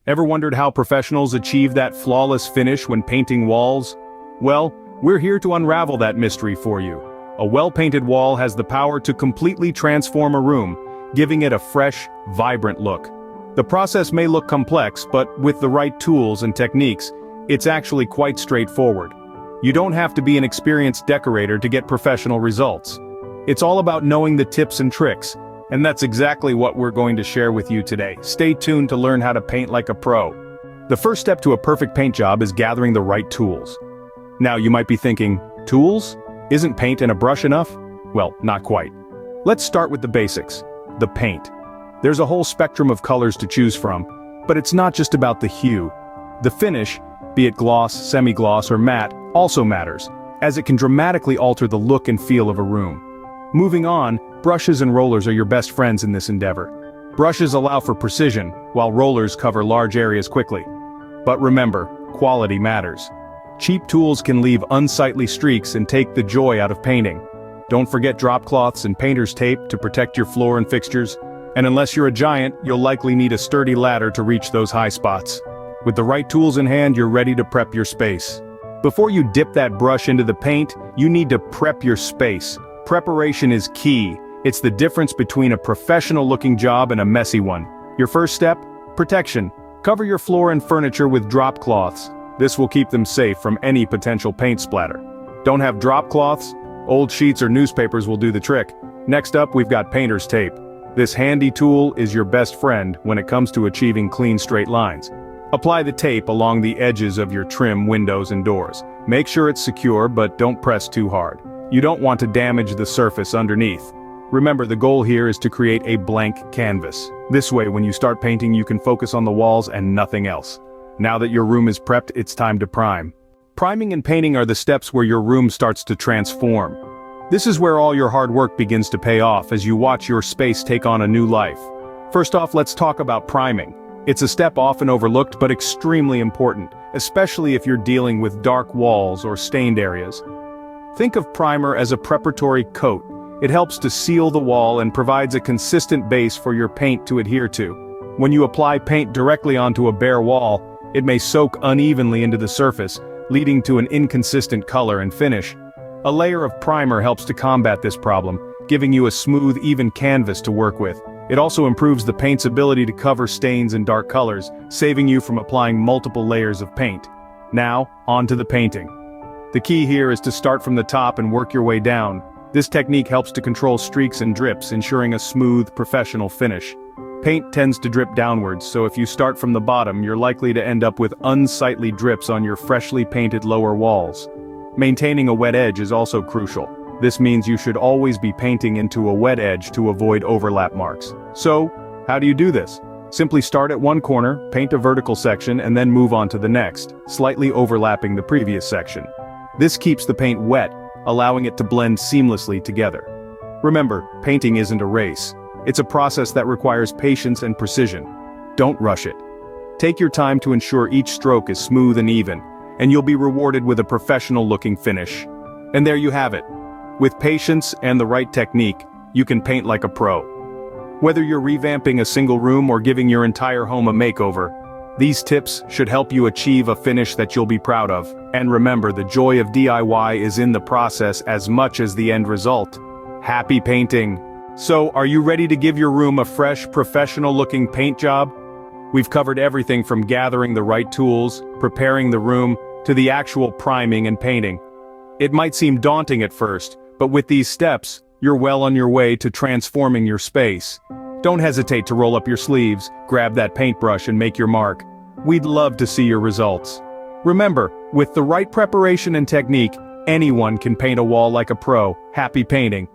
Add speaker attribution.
Speaker 1: Ever wondered how professionals achieve that flawless finish when painting walls? Well, we're here to unravel that mystery for you. A well-painted wall has the power to completely transform a room, giving it a fresh, vibrant look. The process may look complex, but with the right tools and techniques, it's actually quite straightforward. You don't have to be an experienced decorator to get professional results. It's all about knowing the tips and tricks, and that's exactly what we're going to share with you today. Stay tuned to learn how to paint like a pro. The first step to a perfect paint job is gathering the right tools. Now you might be thinking, tools? Isn't paint and a brush enough? Well, not quite. Let's start with the basics, the paint. There's a whole spectrum of colors to choose from, but it's not just about the hue. The finish, be it gloss, semi-gloss, or matte, also matters, as it can dramatically alter the look and feel of a room. Moving on, brushes and rollers are your best friends in this endeavor. Brushes allow for precision, while rollers cover large areas quickly. But remember, quality matters. Cheap tools can leave unsightly streaks and take the joy out of painting. Don't forget drop cloths and painter's tape to protect your floor and fixtures, and unless you're a giant, you'll likely need a sturdy ladder to reach those high spots. With the right tools in hand, you're ready to prep your space. Before you dip that brush into the paint, you need to prep your space. Preparation is key. It's the difference between a professional-looking job and a messy one. Your first step? Protection. Cover your floor and furniture with drop cloths. This will keep them safe from any potential paint splatter. Don't have drop cloths? Old sheets or newspapers will do the trick. Next up, we've got painter's tape. This handy tool is your best friend when it comes to achieving clean straight lines. Apply the tape along the edges of your trim, windows, and doors. Make sure it's secure, but don't press too hard. You don't want to damage the surface underneath. Remember, the goal here is to create a blank canvas. This way, when you start painting, you can focus on the walls and nothing else. Now that your room is prepped, it's time to prime. Priming and painting are the steps where your room starts to transform. This is where all your hard work begins to pay off as you watch your space take on a new life. First off, let's talk about priming. It's a step often overlooked but extremely important, especially if you're dealing with dark walls or stained areas. Think of primer as a preparatory coat. It helps to seal the wall and provides a consistent base for your paint to adhere to. When you apply paint directly onto a bare wall, it may soak unevenly into the surface, leading to an inconsistent color and finish. A layer of primer helps to combat this problem, giving you a smooth, even canvas to work with. It also improves the paint's ability to cover stains and dark colors, saving you from applying multiple layers of paint. Now, on to the painting. The key here is to start from the top and work your way down. This technique helps to control streaks and drips, ensuring a smooth, professional finish. Paint tends to drip downwards, so if you start from the bottom, you're likely to end up with unsightly drips on your freshly painted lower walls. Maintaining a wet edge is also crucial. This means you should always be painting into a wet edge to avoid overlap marks. So, how do you do this? Simply start at one corner, paint a vertical section, and then move on to the next, slightly overlapping the previous section. This keeps the paint wet, allowing it to blend seamlessly together. Remember, painting isn't a race. It's a process that requires patience and precision. Don't rush it. Take your time to ensure each stroke is smooth and even, and you'll be rewarded with a professional-looking finish. And there you have it. With patience and the right technique, you can paint like a pro. Whether you're revamping a single room or giving your entire home a makeover, these tips should help you achieve a finish that you'll be proud of. And remember, the joy of DIY is in the process as much as the end result. Happy painting! So, are you ready to give your room a fresh, professional-looking paint job? We've covered everything from gathering the right tools, preparing the room, to the actual priming and painting. It might seem daunting at first, but with these steps, you're well on your way to transforming your space. Don't hesitate to roll up your sleeves, grab that paintbrush and make your mark. We'd love to see your results. Remember, with the right preparation and technique, anyone can paint a wall like a pro. Happy painting!